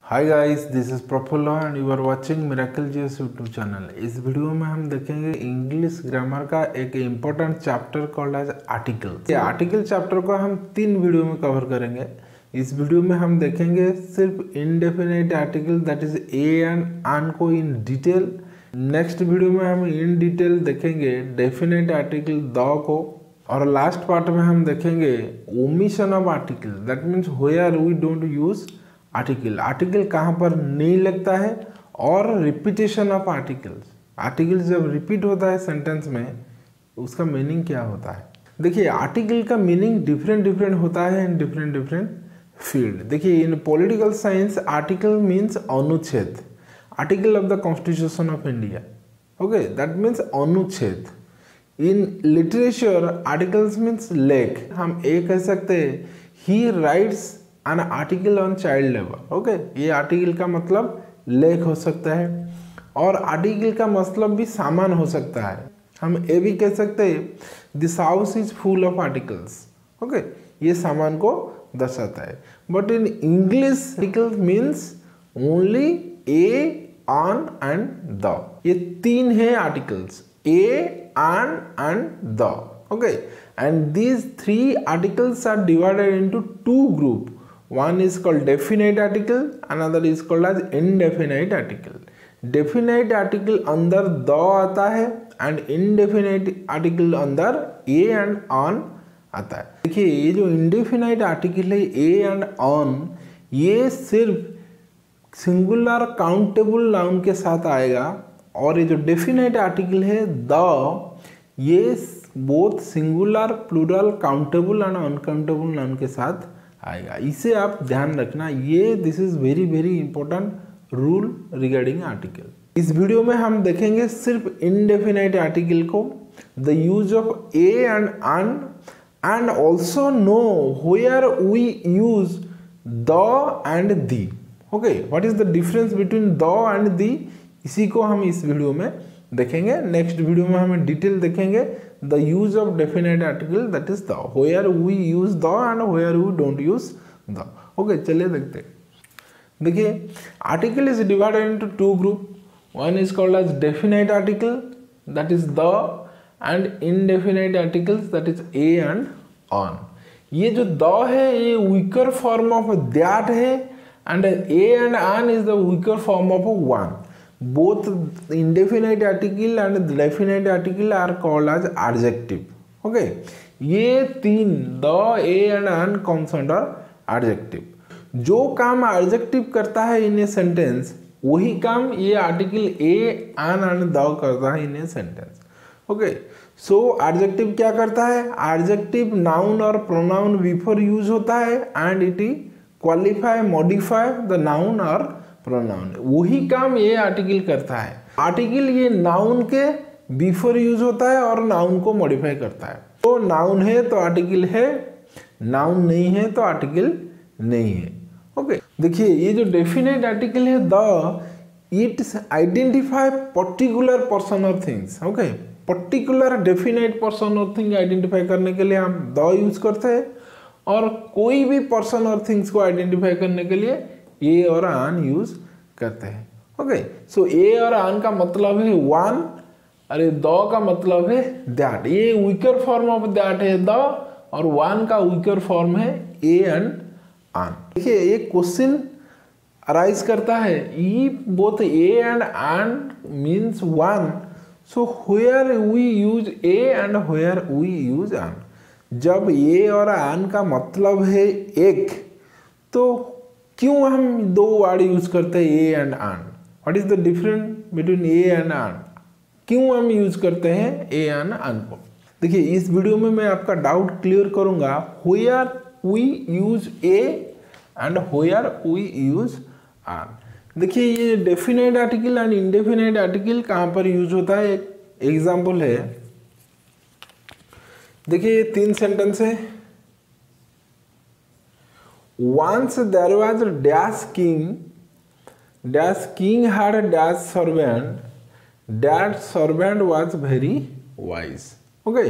Hi guys, this is Prafull and you are watching Miracle GS YouTube channel. इस video में हम देखेंगे English grammar का एक important chapter called as article. ये आर्टिकल चैप्टर को हम 3 वीडियो में कवर करेंगे। इस वीडियो में हम देखेंगे सिर्फ indefinite article that is a and an को इन डिटेल। नेक्स्ट वीडियो में हम इन डिटेल देखेंगे डेफिनेट आर्टिकल द को, और लास्ट पार्ट में हम देखेंगे omission of article that means where we don't use article. Article कहाँ पर नहीं लगता है, और रिपीटेशन ऑफ आर्टिकल्स। आर्टिकल जब रिपीट होता है सेंटेंस में उसका मीनिंग क्या होता है। देखिए, आर्टिकल का मीनिंग डिफरेंट होता है इन डिफरेंट फील्ड। देखिए, in political science article means अनुच्छेद, article of the constitution of India. Okay, that means अनुच्छेद। इन लिटरेचर आर्टिकल्स मीन्स लेख। हम ये कह सकते हैं ही rights an article on child labour. Okay, ये आर्टिकल का मतलब लेख हो सकता है, और आर्टिकल का मतलब भी सामान हो सकता है। हम ये भी कह सकते हैं this house is full of articles. Okay, ये सामान को दर्शाता है। But in English article means only A, on and the. ये 3 है articles, A, on and the. Okay, and these 3 articles are divided into 2 groups. One is called definite article, another is called as indefinite article. Definite article अंदर the आता है and indefinite article अंदर a and on आता है। देखिए, ये जो indefinite article है a and on, ये सिर्फ सिंगुलर काउंटेबल नाउन के साथ आएगा, और ये जो डेफिनेट आर्टिकल है द, ये both singular, plural, countable and uncountable noun के साथ आएगा। इसे आप ध्यान रखना, ये this is very important rule regarding article. इस वीडियो में हम देखेंगे सिर्फ इनडेफिनाइट आर्टिकल को, the use of a and an, and also know where we use the and the. Okay, what is the difference between the and the, इसी को हम इस वीडियो में देखेंगे। नेक्स्ट वीडियो में हम डिटेल देखेंगे the use of definite article that is the, where we use the and where we don't use the. Okay, चलिए देखते हैं। देखिए, article is divided into 2 group. One is called as definite article that is the, and indefinite articles that is a and an. ये जो the है ये weaker form of that है, and a and an is the weaker form of one. Both indefinite article and definite article are called as adjective. Okay, ये 3 the, a and on comes under adjective. जो काम adjective करता है in a sentence, वही काम ये article a, an and the करता है in a sentence. Okay, so adjective क्या करता है? Adjective noun और pronoun before use होता है, and it qualify, modify the noun और प्रोनाउन। वही काम ये आर्टिकल करता है। आर्टिकल ये नाउन के बिफोर यूज होता है और नाउन को मॉडिफाई करता है। तो नाउन है तो आर्टिकल है, नाउन नहीं है तो आर्टिकल नहीं है। ओके, देखिए, ये जो डेफिनेट आर्टिकल है the, it identify particular person और things. Okay, particular definite person और थिंग आइडेंटिफाई करने के लिए हम द यूज करते हैं, और कोई भी पर्सन और थिंग्स को आइडेंटिफाई करने के लिए ए और आन यूज करते हैं। ओके, सो ए और आन का मतलब है वन, अरे द का मतलब है दैट। ये वीकर फॉर्म ऑफ दैट है द, और वन का वीकर फॉर्म है ए एंड आन। देखिए, ये क्वेश्चन अराइज करता है, if both a and an means one, so where we use a and where we use an. जब ए और आन का मतलब है एक, तो क्यों हम 2 वर्ड यूज करते हैं ए एंड आन? What is the difference between A and आन? क्यों हम यूज करते हैं ए एंड आन को? देखिए, इस वीडियो में मैं आपका डाउट क्लियर करूंगा, where we use a and where we use an. देखिए, ये definite article and indefinite article कहाँ पर यूज होता है, एक एग्जाम्पल है। देखिए, 3 सेंटेंस है। Once there was a dash king had a dash servant, that servant was very wise. Okay,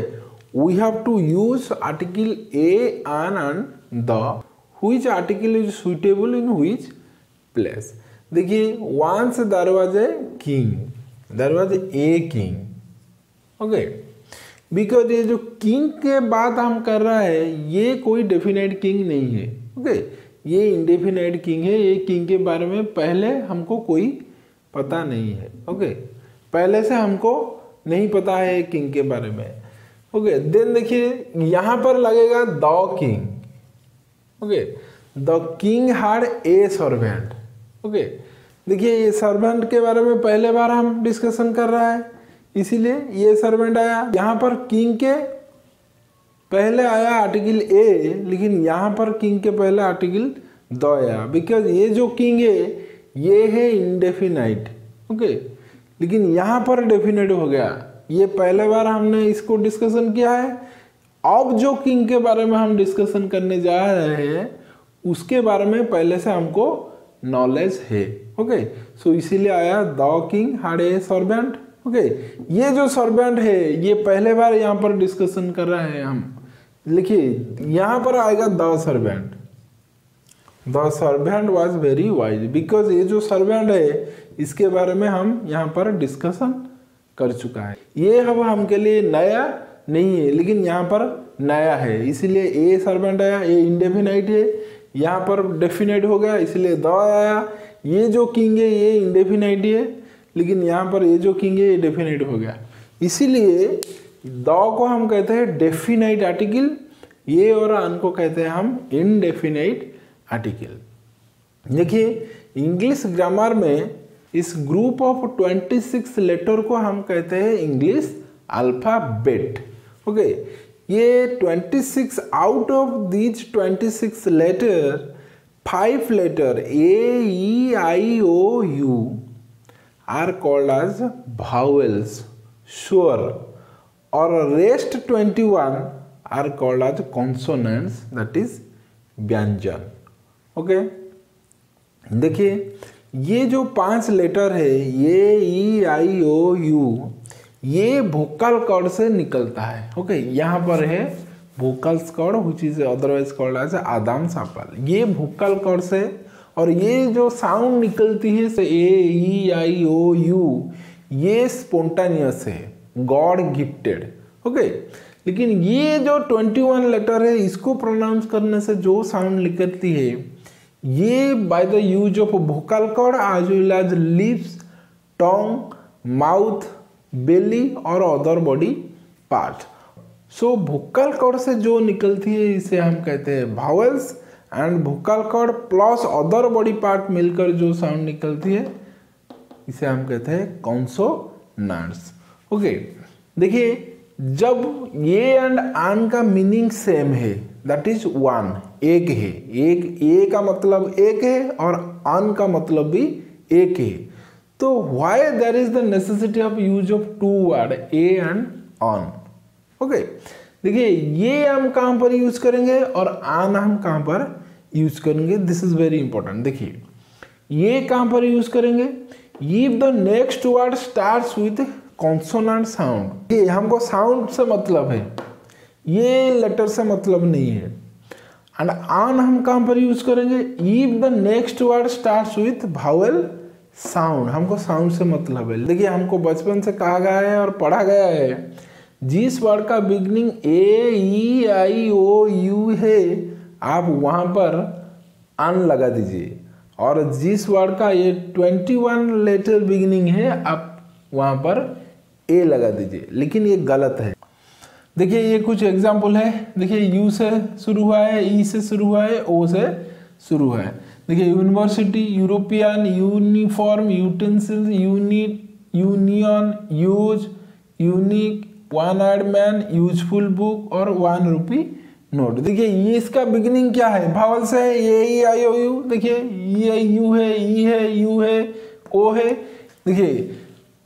we have to use article a, an and the, which article is suitable in which place. देखिए once there was a king, there was a king, okay. Because ये जो king के बात हम कर रहा है ये कोई डेफिनेट किंग नहीं है, ओके। ये इंडेफिनाइट किंग है। ये किंग के बारे में पहले हमको कोई पता नहीं है, ओके। पहले से हमको नहीं पता है किंग के बारे में, ओके। देन देखिए यहाँ पर लगेगा the king, okay. The king had a servant, okay. देखिए ये सर्वेंट के बारे में पहले बार हम डिस्कशन कर रहा है, इसीलिए ये सर्वेंट आया। यहाँ पर किंग के पहले आया आर्टिकल ए, लेकिन यहाँ पर किंग के पहले आर्टिकल द आया, बिकॉज ये जो किंग है ये है इंडेफिनाइट, ओके। लेकिन यहाँ पर डेफिनेट हो गया। ये पहले बार हमने इसको डिस्कशन किया है। अब जो किंग के बारे में हम डिस्कशन करने जा रहे हैं उसके बारे में पहले से हमको नॉलेज है, ओके। सो इसीलिए आया the king had a servant, okay. ये जो सर्वेंट है ये पहले बार यहाँ पर डिस्कशन कर रहे हैं हम। लिखिए यहाँ पर आएगा the servant. The servant was very wise, because ये जो सर्वेंट है इसके बारे में हम यहाँ पर डिस्कशन कर चुका है। ये अब हमके लिए नया नहीं है, लेकिन यहाँ पर नया है, इसीलिए ए सर्वेंट आया। ये इंडेफिनाइट है, यहाँ पर डेफिनाइट हो गया इसलिए द आया। ये जो किंग है ये इंडेफिनाइट है, लेकिन यहाँ पर ये जो किंग है ये डेफिनाइट हो गया, इसीलिए द को हम कहते हैं डेफिनाइट आर्टिकल, ये और अन को कहते हैं हम इनडेफिनाइट आर्टिकल। देखिए इंग्लिश ग्रामर में इस ग्रुप ऑफ 26 लेटर को हम कहते हैं इंग्लिश अल्फाबेट, ओके। ये 26 out of these 26 letter 5 letter A E I O U are called as vowels, sure, or rest 21 are called as consonants, that is व्यंजन, okay. देखिए ये जो 5 लेटर है ये ई आई ओ यू, ये vocal cord से निकलता है, ओके। यहाँ पर है vocals cord which is otherwise called as Adam's apple, ये वोकल कॉर्ड से। और ये जो साउंड निकलती है से ए ई आई ओ यू, ये स्पोंटानियस है, गॉड गिफ्टेड, ओके। लेकिन ये जो 21 लेटर है इसको प्रोनाउंस करने से जो साउंड निकलती है ये by the use of vocal cord as well as lips, tongue, mouth, belly और other body part. So vocal cord से जो निकलती है इसे हम कहते हैं vowels, and vocal cord plus other body part मिलकर जो साउंड निकलती है इसे हम कहते हैं कॉन्सोनेंट्स, ओके। देखिए जब ये एंड आन का मीनिंग सेम है, दैट इज वन, एक है, एक ए का मतलब एक है और आन का मतलब भी एक है, तो why there is the necessity of use of two word a and an, okay. देखिए ये हम कहाँ पर यूज करेंगे और आन हम कहाँ पर यूज करेंगे, दिस इज वेरी इंपॉर्टेंट। देखिए ये कहाँ पर यूज करेंगे, if the next word starts with consonant sound, ये हमको साउंड से मतलब है, ये लेटर से मतलब नहीं है। एंड आन हम कहाँ पर यूज करेंगे, if the next word starts with Wavell sound, हमको साउंड से मतलब है। देखिए हमको बचपन से कहा गया है और पढ़ा गया है जिस वर्ड का beginning A E I O you है आप वहाँ पर अन लगा दीजिए, और जिस वर्ड का ये 21 लेटर बिगनिंग है आप वहाँ पर ए लगा दीजिए, लेकिन ये गलत है। देखिए ये कुछ एग्जाम्पल है। देखिए यू से शुरू हुआ है, ई से शुरू हुआ है, ओ से शुरू हुआ है। देखिए university, European, uniform, utensil, unit, union, use, unique, one eyed man, useful book और 1 रुपी नोट। देखिए ये इसका बिगिनिंग क्या है, भावल से है, ये ई आई ओ यू। देखिए ये यू है, ई है, यू है, ओ है। देखिए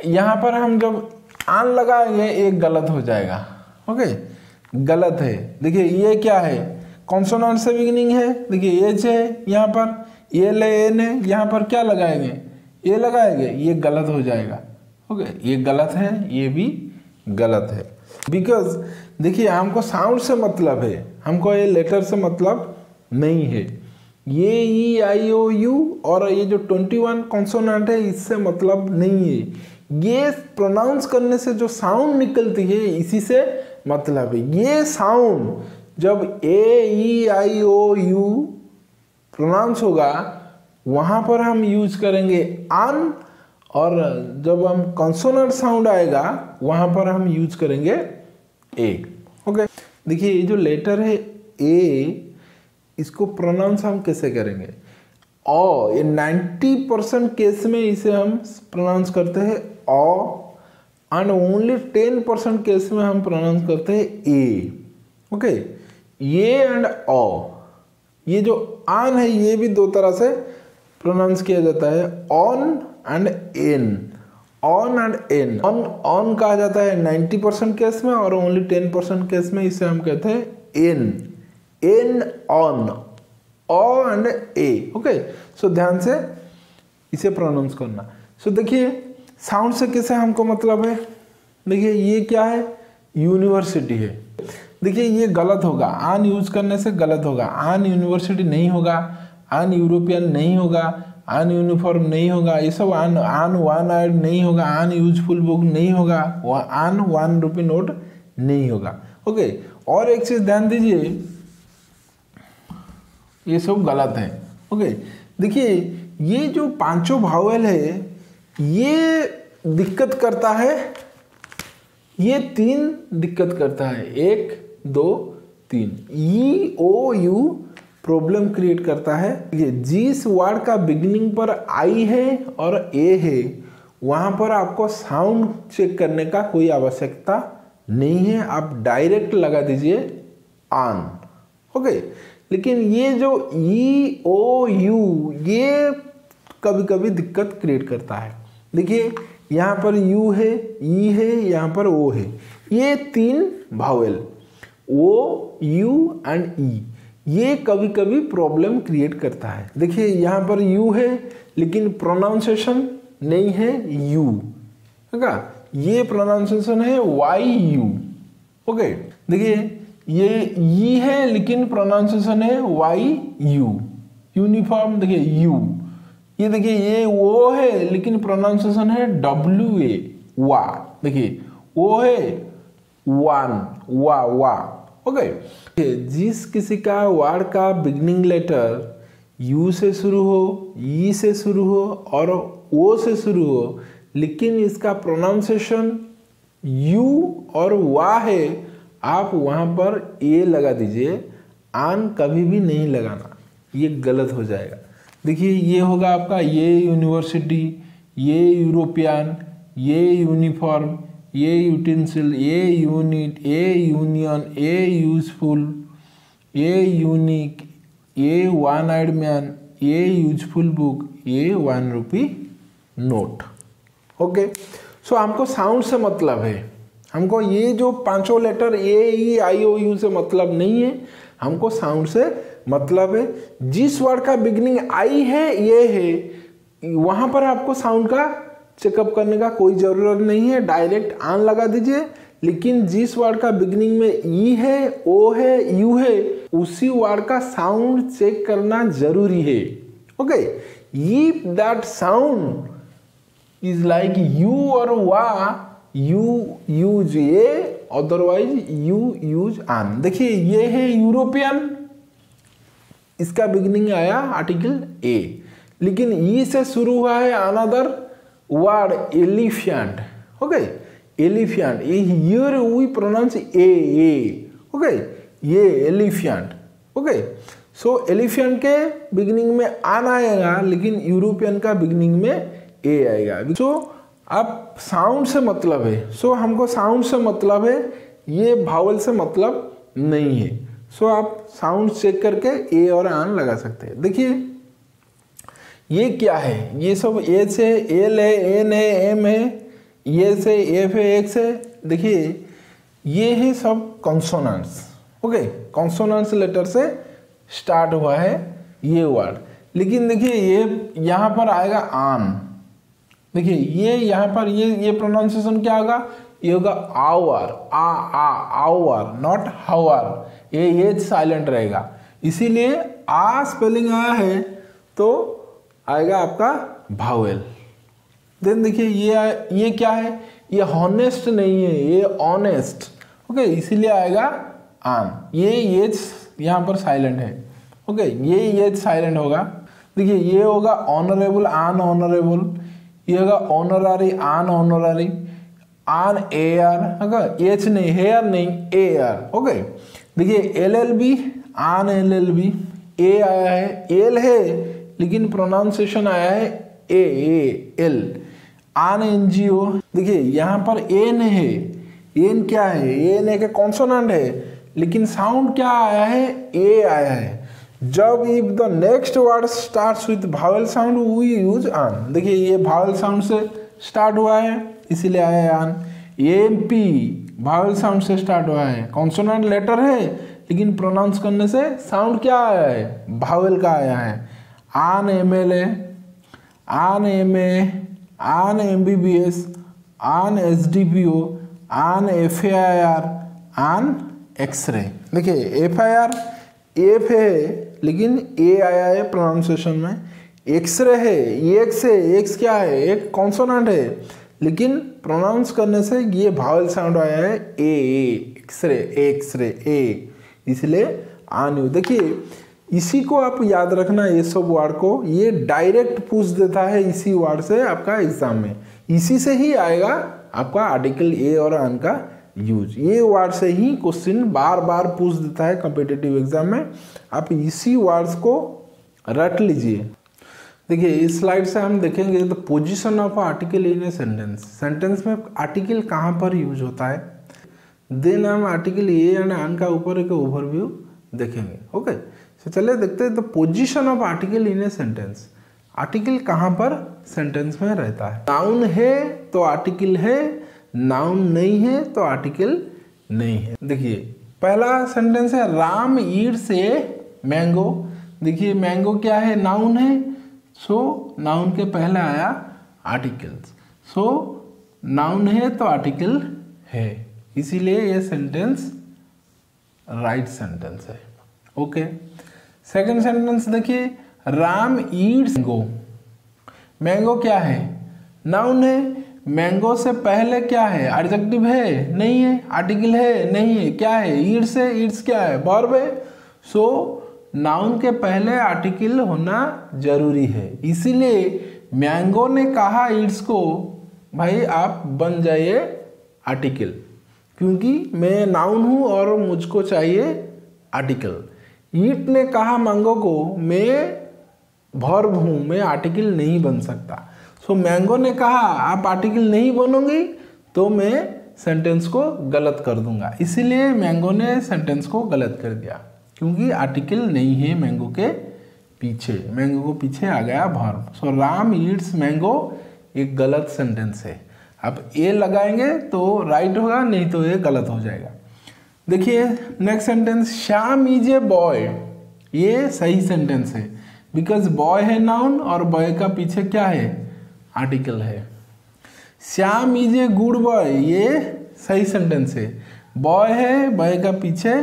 यहाँ पर हम जब आन लगाएंगे एक गलत हो जाएगा, ओके, गलत है। देखिए ये क्या है, कॉन्सोनेंट से बिगिनिंग है। देखिए एच है, यहाँ पर ए ले एन है, यहाँ पर क्या लगाएंगे, ए लगाएंगे, ये गलत हो जाएगा, ओके। ये गलत है, ये भी गलत है, बिकॉज देखिए हमको साउंड से मतलब है, हमको ये लेटर से मतलब नहीं है। ये ई आई ओ यू और ये जो 21 कॉन्सोनेंट है इससे मतलब नहीं है। ये प्रोनाउंस करने से जो साउंड निकलती है इसी से मतलब है। ये साउंड जब ए E I O you pronounce होगा वहाँ पर हम यूज करेंगे आन, और जब हम कॉन्सोनेंट साउंड आएगा वहाँ पर हम यूज करेंगे ए। ओके, देखिए ये जो लेटर है ए, इसको प्रोनाउंस हम कैसे करेंगे? ओ, ये 90% केस में इसे हम प्रोनाउंस करते हैं ओ, एंड ओनली 10% केस में हम प्रोनाउंस करते हैं ए। ओके, ये एंड ओ, ये जो आन है ये भी दो तरह से प्रोनाउंस किया जाता है, an and an. An and an, an an कहा जाता है 90% केस में, और ओनली 10% केस में इसे हम कहते हैं an. An on, O and A. Okay, so ध्यान से इसे प्रोनाउंस करना। सो देखिए साउंड से कैसे हमको मतलब है। देखिए ये क्या है? यूनिवर्सिटी है। देखिए ये गलत होगा, आन यूज करने से गलत होगा। आन यूनिवर्सिटी नहीं होगा, आन यूरोपियन नहीं होगा, आन यूनिफॉर्म नहीं होगा, ये सब आन वन आइड नहीं होगा, आन यूजफुल बुक नहीं होगा, आन 1 रुपी नोट नहीं होगा। ओके, और एक चीज ध्यान दीजिए, ये सब गलत है। ओके, देखिए ये जो पांचों भावेल है ये दिक्कत करता है, ये 3 दिक्कत करता है, 1 2 3। ई ओ यू प्रॉब्लम क्रिएट करता है। ये जिस वर्ड का बिगिनिंग पर आई है और ए है वहां पर आपको साउंड चेक करने का कोई आवश्यकता नहीं है, आप डायरेक्ट लगा दीजिए आन। ओके, लेकिन ये जो ई ओ यू ये कभी कभी दिक्कत क्रिएट करता है। देखिए यहाँ पर यू है, ई है, यहाँ पर ओ है, ये 3 भावेल ओ यू एंड ई, ये कभी कभी प्रॉब्लम क्रिएट करता है। देखिए यहाँ पर यू है लेकिन प्रोनाउंसिएशन नहीं है यू, ठीक है? ये प्रोनाउंसिएशन है वाई यू। ओके, देखिए ये ई है लेकिन प्रोनाउंसिएशन है वाई यू। यूनिफॉर्म देखिए यू, ये देखिए ये वो है लेकिन प्रोनाउंसिएशन है डब्ल्यू ए, वा। देखिए वो है वन, वा वा। ओके, जिस किसी का वर्ड का बिगनिंग लेटर यू से शुरू हो, ई से शुरू हो और ओ से शुरू हो, लेकिन इसका प्रोनाउंसिएशन यू और वा है, आप वहाँ पर ए लगा दीजिए, आन कभी भी नहीं लगाना, ये गलत हो जाएगा। देखिए ये होगा आपका ये यूनिवर्सिटी, ये यूरोपियन, ये यूनिफॉर्म, ये यूटेंसिल, ये यूनिट, ये यूनियन, ये यूजफुल, ये यूनिक, ये वन आइड मैन, ये यूजफुल बुक, ये 1 रुपी नोट। ओके, सो हमको साउंड से मतलब है, हमको ये जो पांचों letter A E I O you से मतलब नहीं है, हमको साउंड से मतलब है। जिस वर्ड का बिगनिंग आई है ये है, वहां पर आपको साउंड का चेकअप करने का कोई ज़रूरत नहीं है, डायरेक्ट आन लगा दीजिए। लेकिन जिस वर्ड का बिगनिंग में ई है, ओ है, यू है, उसी वर्ड का साउंड चेक करना जरूरी है। Okay, if that sound is like you और वा, you use A, otherwise you use an. देखिए ये है यूरोपियन, इसका बिगनिंग आया आर्टिकल ए, लेकिन ई से शुरू हुआ है another word elephant. Okay, elephant, here we pronounce A. Okay, ये एलिफेंट। ओके, सो एलिफेंट के बिगिनिंग में आन आएगा लेकिन यूरोपियन का बिगिनिंग में ए आएगा। सो अब साउंड से मतलब है, सो हमको साउंड से मतलब है, ये भावल से मतलब नहीं है। सो आप साउंड चेक करके ए और आन लगा सकते हैं। देखिए ये क्या है, ये सब ए से एल है, एन है, एम है, ये से एफ है, एक्स है। देखिए ये है सब कॉन्सोनेंट्स। ओके, कॉन्सोनेंट्स लेटर से स्टार्ट हुआ है ये वर्ड, लेकिन देखिए ये यहाँ पर आएगा आन। देखिए ये यहाँ पर ये प्रोनाउंसिएशन क्या होगा, ये होगा आवर, आवर, नॉट हावर, ये साइलेंट रहेगा, इसीलिए आ स्पेलिंग आया है तो आएगा आपका भावेल। देन देखिए ये क्या है, ये हॉनेस्ट नहीं है, ये ऑनेस्ट, ओके, इसीलिए आएगा आन। ये एच यहाँ पर साइलेंट है, ओके, ये एच साइलेंट होगा। देखिए ये होगा ऑनरेबल, आन ऑनरेबल, ये होगा ऑनरारी, आन ऑनरारी, आन ए आर, ओके, एच नहीं, हेयर नहीं, ए आर, ओके। देखिए LLB, आन LLB, ए आया है, एल है लेकिन प्रोनाउंसिएशन आया है ए एल, आन NGO। देखिए यहाँ पर एन है, एन क्या है, एन एक कॉन्सोनेंट है लेकिन साउंड क्या आया है, ए आया है। जब if the next word starts with vowel sound we use an. देखिए ये भावेल साउंड से स्टार्ट हुआ है इसीलिए आया है आन। MP भावेल साउंड से स्टार्ट हुआ है, कॉन्सोनेंट लेटर है लेकिन प्रोनाउंस करने से साउंड क्या आया है, भावेल का आया है। आन MLA, आन MA, आन MBBS, आन SDPO, आन FAIR, आन एक्सरे। देखिए FIR एफ है लेकिन ए आया है प्रोनाउंसिएशन में, एक्सरे है, एक्स है, एक्स क्या है, एक कॉन्सोनेंट है लेकिन प्रोनाउंस करने से ये भावेल साउंड आया है ए, एक्सरे, एक्सरे, ए, इसलिए आन यू। देखिए इसी को आप याद रखना, ये सब वर्ड को, ये डायरेक्ट पूछ देता है इसी वर्ड से आपका एग्जाम में, इसी से ही आएगा आपका आर्टिकल ए और आन का यूज। ये वर्ड से ही क्वेश्चन बार बार पूछ देता है कॉम्पिटिटिव एग्जाम में, आप इसी वर्ड्स को रट लीजिए। देखिए इस स्लाइड से हम देखेंगे the position of article in a sentence. Sentence में आर्टिकल कहाँ पर यूज होता है, देन हम आर्टिकल ए एंड आन का ऊपर एक ओवरव्यू देखेंगे, ओके। तो चलिए देखते हैं the position of article in a sentence. Article कहाँ पर सेंटेंस में रहता है, नाउन है तो आर्टिकल है, नाउन नहीं है तो आर्टिकल नहीं है। देखिए पहला सेंटेंस है राम ईट्स ए मैंगो। देखिए मैंगो क्या है, नाउन है, सो नाउन के पहले आया आर्टिकल्स, सो नाउन है तो आर्टिकल है, इसीलिए ये सेंटेंस राइट सेंटेंस है, ओके। सेकंड सेंटेंस देखिए राम ईट्स मैंगो। मैंगो क्या है, नाउन है, मैंगो से पहले क्या है, एडजेक्टिव है नहीं है, आर्टिकल है नहीं है, क्या है, ईट्स है, ईट्स क्या है, वर्ब है, सो नाउन के पहले आर्टिकल होना जरूरी है। इसीलिए मैंगो ने कहा ईट्स को भाई आप बन जाइए आर्टिकल, क्योंकि मैं नाउन हूँ और मुझको चाहिए आर्टिकल। ईट ने कहा मैंगो को मैं वर्ब हूँ, मैं आर्टिकल नहीं बन सकता, सो मैंगो ने कहा आप आर्टिकल नहीं बनोगी तो मैं सेंटेंस को गलत कर दूंगा, इसीलिए मैंगो ने सेंटेंस को गलत कर दिया, क्योंकि आर्टिकल नहीं है मैंगो के पीछे, मैंगो को पीछे आ गया वर्ब। सो राम ईट्स मैंगो एक गलत सेंटेंस है। अब ए लगाएंगे तो राइट होगा, नहीं तो ये गलत हो जाएगा। देखिए next sentence Shyam is a boy, ये सही सेंटेंस है, बिकॉज बॉय है नाउन और बॉय का पीछे क्या है, आर्टिकल है। Shyam is a good boy, ये सही सेंटेंस है, बॉय है, बॉय का पीछे,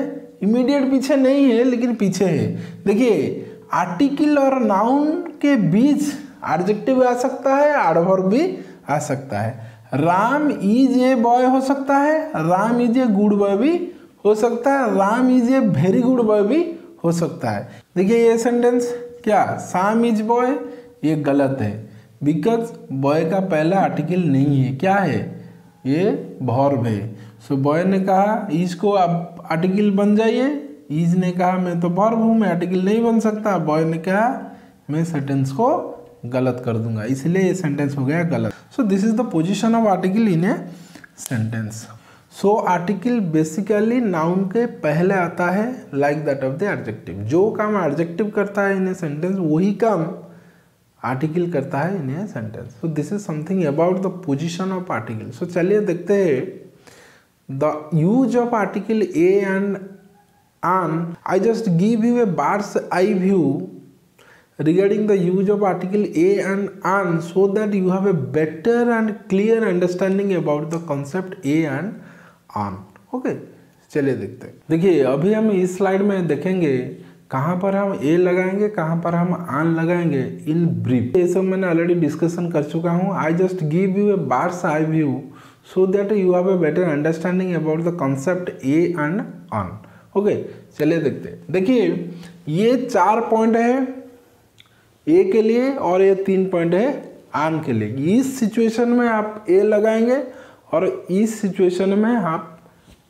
इमीडिएट पीछे नहीं है लेकिन पीछे है। देखिए आर्टिकल और नाउन के बीच एडजेक्टिव आ सकता है, एडवर्ब भी आ सकता है। राम इज ए बॉय हो सकता है, Ram is a good boy भी हो सकता है, Ram is a very good boy भी हो सकता है। देखिए ये सेंटेंस क्या, शाम इज बॉय, ये गलत है, बिकॉज बॉय का पहला आर्टिकल नहीं है, क्या है, ये वर्ब है। सो बॉय ने कहा इसको आप आर्टिकल बन जाइए, इज ने कहा मैं तो वर्ब हूँ, मैं आर्टिकल नहीं बन सकता, बॉय ने कहा मैं सेंटेंस को गलत कर दूंगा, इसलिए ये सेंटेंस हो गया गलत। सो this is the position of article in a sentence. So article basically noun के पहले आता है, like that of the adjective. जो काम एडजेक्टिव करता है इन ए सेंटेंस वही काम आर्टिकल करता है in a sentence. So this is something about the position of article. So चलिए देखते हैं the use of article A and an. I just give you a bird's eye view regarding the use of article a and an, so that you have a better and clear understanding about the concept a and an. Okay, चलिए देखते हैं। देखिए अभी हम इस slide में देखेंगे कहाँ पर हम ए लगाएंगे, कहाँ पर हम आन लगाएंगे इन ब्रीफ। ये सब मैंने ऑलरेडी डिस्कशन कर चुका हूँ। I just give U A bars eye view so that you have a better understanding about the concept A and an. Okay, चलिए देखते हैं। देखिए ये 4 पॉइंट है ए के लिए और ये 3 पॉइंट है आन के लिए। इस सिचुएशन में आप ए लगाएंगे और इस सिचुएशन में आप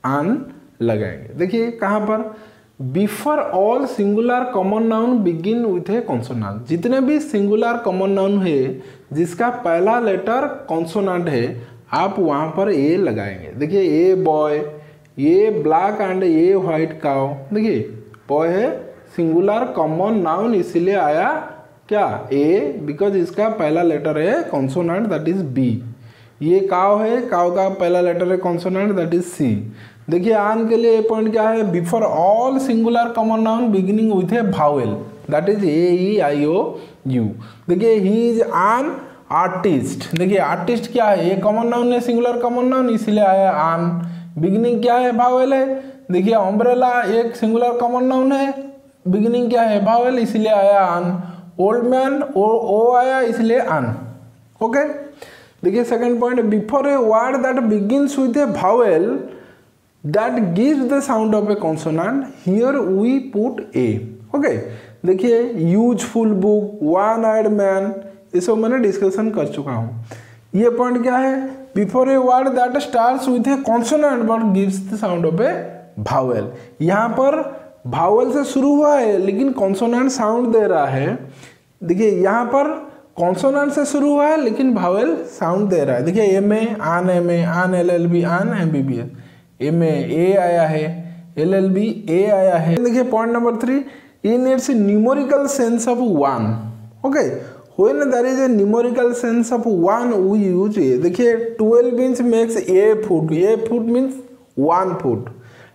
आन लगाएंगे। देखिए कहाँ पर, before all singular common noun begin with A consonant. जितने भी सिंगुलर कॉमन नाउन है जिसका पहला लेटर कॉन्सोनेंट है, आप वहाँ पर ए लगाएंगे। देखिए ए बॉय, ये ब्लैक एंड ये व्हाइट काउ। देखिए बॉय है सिंगुलर कॉमन नाउन, इसीलिए आया क्या ए, बिकॉज इसका पहला लेटर है कॉन्सोनेंट दैट इज बी। ये काउ है, काउ का पहला लेटर है कॉन्सोनेंट दैट इज सी। देखिए आन के लिए पॉइंट क्या है, before all singular common noun beginning with a vowel that is A E I O U. देखिए ही इज आन आर्टिस्ट। देखिए आर्टिस्ट क्या है, ये कॉमन नाउन है, सिंगुलर कॉमन नाउन, इसीलिए आया आन। बिगिनिंग क्या है, वावेल है। देखिए अम्ब्रेला एक सिंगुलर कॉमन नाउन है, बिगिनिंग क्या है, वावेल, इसीलिए आया आन। ओल्ड मैन ओ आया, इसलिए आन। ओके, देखिए second point, before a word that begins with a vowel that gives the sound of a consonant, here we put a. Okay, देखिए useful book, one eyed man, ये सब मैंने discussion कर चुका हूँ। ये पॉइंट क्या है, before a word that starts with A consonant but gives the sound of A Wavell. यहाँ पर वावेल से शुरू हुआ है लेकिन कॉन्सोनेंट साउंड दे रहा है। देखिए यहाँ पर कॉन्सोनेंट से शुरू हुआ है लेकिन वावेल साउंड दे रहा है। देखिए एम ए, आन LLB, आन MBBS, एम ए आया है, LLB ए आया है। देखिए point number 3, in its numerical sense of 1। Okay, when there is a numerical sense of 1 we use a. देखिए 12 inch makes a foot, a foot means 1 foot.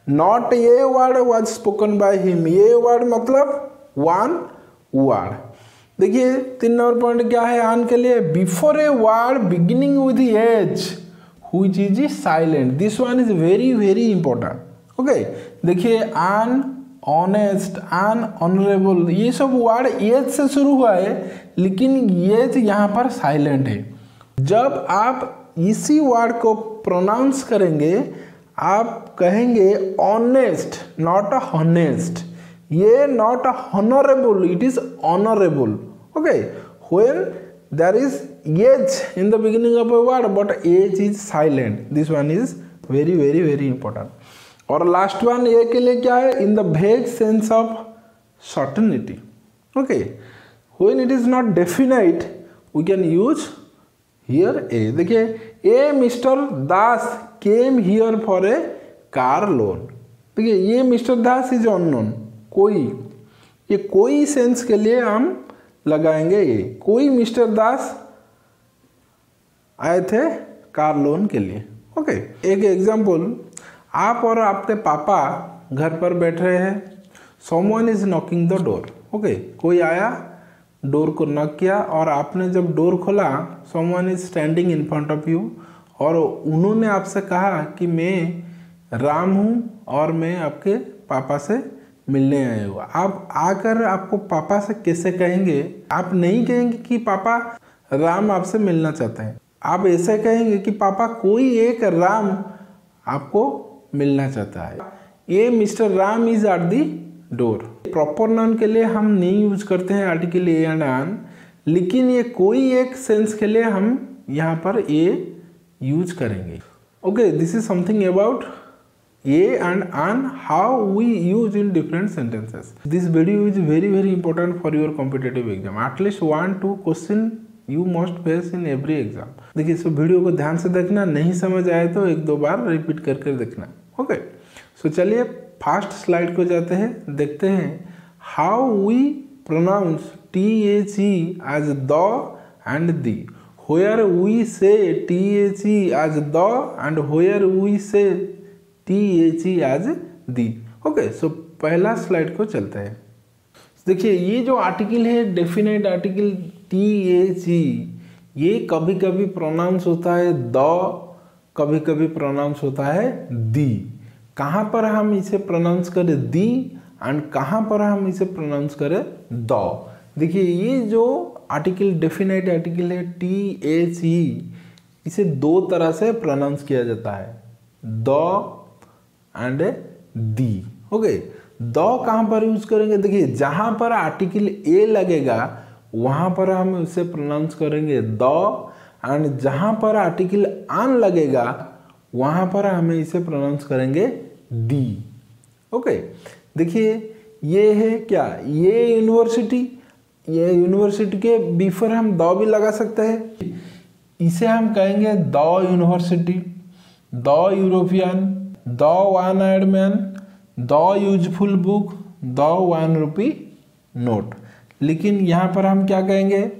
Not a word was spoken by him, ये word मतलब 1 word. देखिए 3 number point क्या है आन के लिए, before a word beginning with H which is silent. This one is very very important. Okay, देखिए आन, ऑनेस्ट, आन, ऑनरेबल, ये सब वर्ड एच से शुरू हुआ है लेकिन एच यहाँ पर साइलेंट है। जब आप इसी वर्ड को प्रोनाउंस करेंगे आप कहेंगे ऑनेस्ट, नॉट हॉनेस्ट। ये not honourable, it is honourable. Okay, when there is h in the beginning of a word but h is silent, this one is very very very important। और last one ए के लिए क्या है, in the vague sense of certainty। Okay, when it is not definite we can use here a। देखिए a mister Das came here for a car loan. देखिए ये mister Das is unknown, कोई, ये कोई सेंस के लिए हम लगाएंगे ये, कोई मिस्टर दास आए थे कार लोन के लिए। ओके, एक एग्जांपल, आप और आपके पापा घर पर बैठ रहे हैं, someone is knocking the door. Okay, कोई आया, डोर को नॉक किया और आपने जब डोर खोला, someone is standing in front of you और उन्होंने आपसे कहा कि मैं राम हूँ और मैं आपके पापा से मिलने आए हो। आप आकर आपको पापा से कैसे कहेंगे, आप नहीं कहेंगे कि पापा राम आपसे मिलना चाहते हैं, आप ऐसे कहेंगे कि पापा कोई एक राम आपको मिलना चाहता है। ये mister Ram is at the door. Proper noun के लिए हम नहीं यूज करते हैं आर्टिकल ए एंड आन, लेकिन ये कोई एक सेंस के लिए हम यहाँ पर ए यूज करेंगे। Okay, this is something about A and an, how we use in different sentences. This video is very very important for your competitive exam. At least 1-2 question you must face in every exam. देखिए इस video को ध्यान से देखना, नहीं समझ आए तो 1-2 बार रिपीट करके देखना। ओके, सो चलिए फर्स्ट स्लाइड को जाते हैं, देखते हैं how we pronounce THE as the and the, where we say THE as the and where we say THE as the। Okay, so पहला स्लाइड को चलते हैं। देखिए ये जो आर्टिकल है डेफिनेट आर्टिकल THE, ये कभी कभी प्रोनाउंस होता है द, कभी कभी प्रोनाउंस होता है दी। कहाँ पर हम इसे प्रोनाउंस करें, दी एंड कहाँ पर हम इसे प्रोनाउंस करें द। देखिए ये जो आर्टिकल डेफिनेट आर्टिकल है THE, इसे दो तरह से प्रोनाउंस किया जाता है, the and the. Okay, the कहाँ पर यूज करेंगे, देखिए जहाँ पर आर्टिकल ए लगेगा वहाँ पर हम इसे प्रोनाउंस करेंगे द, एंड जहाँ पर आर्टिकल आन लगेगा वहाँ पर हमें इसे प्रोनाउंस करेंगे दी। ओके, देखिए ये है क्या, ये यूनिवर्सिटी के बिफोर हम द भी लगा सकते हैं, इसे हम कहेंगे the university, the European, the one eyed man, the useful book, the 1 rupee note. लेकिन यहाँ पर हम क्या कहेंगे,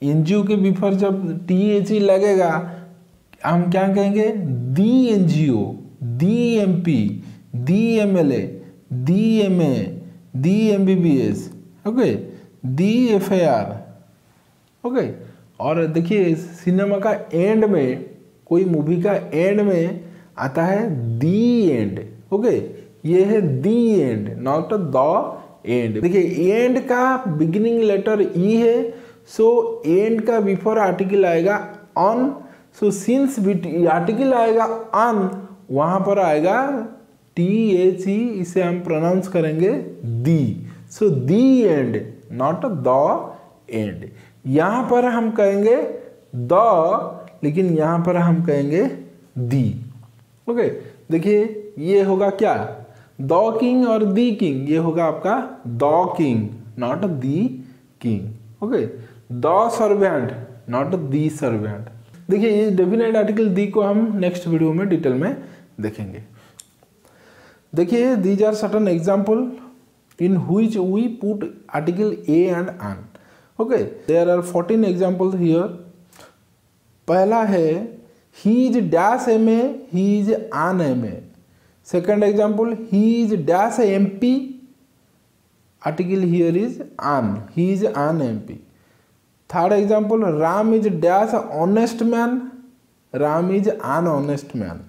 एनजीओ के बिफोर जब THE लगेगा हम क्या कहेंगे, दी NGO, दी MP, दी MLA, दी MA, दी MBBS, ओके, दी FIR। ओके, और देखिए सिनेमा का एंड में, कोई मूवी का एंड में आता है दी एंड। ओके, ये है दी एंड, नॉट द एंड। देखिए एंड का बिगिनिंग लेटर ई है, सो एंड का बिफोर आर्टिकल आएगा ऑन, सो सिंस आर्टिकल आएगा ऑन वहां पर आएगा THE, इसे हम प्रोनाउंस करेंगे दी। सो दी एंड, नॉट द एंड। यहां पर हम कहेंगे द, लेकिन यहां पर हम कहेंगे दी। ओके, देखिए ये होगा क्या, द किंग और दी किंग, ये होगा आपका the king, not the king. Okay, the servant, not the servant. देखिए ये डेफिनेट आर्टिकल दी को हम नेक्स्ट वीडियो में डिटेल में देखेंगे। देखिए these are certain example in which we put article A and an. Okay, there are 14 examples here. पहला है he is dash MA, he is an MA। Second example, he is dash MP, article here is an, he is an MP। Third example, Ram is dash honest man, Ram is an honest man.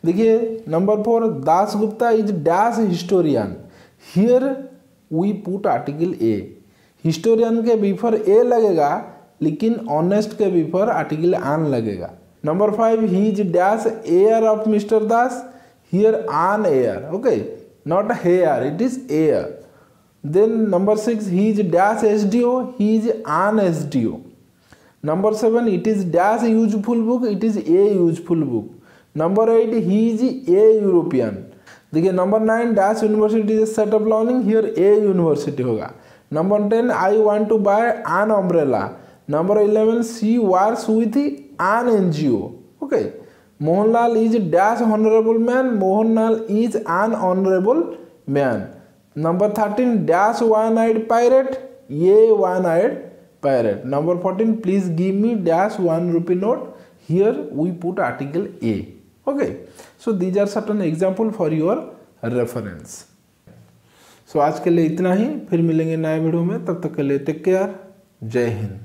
देखिए number 4, Das Gupta is dash historian, here we put article A. Historian के before A लगेगा, लेकिन honest के before article on लगेगा। Number 5, he is dash air of mister Das, here on air, okay, not here, it is air. Then number 6, he is dash SDO, he is an SDO. Number 7, it is dash useful book, it is a useful book. Number 8, he is a European. देखिए number 9, dash university is set up learning, here a university होगा। Number 10, I want to buy an umbrella. Number 11, she works with an NGO. Okay. Mohanlal is dash honorable man, Mohanlal is an honorable man. Number 13, dash one eyed pirate, ये one eyed pirate. Number 14, please give me dash 1 rupee note, here we put article a. Okay, so these are certain example for your reference. So आज के लिए इतना ही, फिर मिलेंगे नए video में, तब तक के लिए टेक केयर, जय हिंद।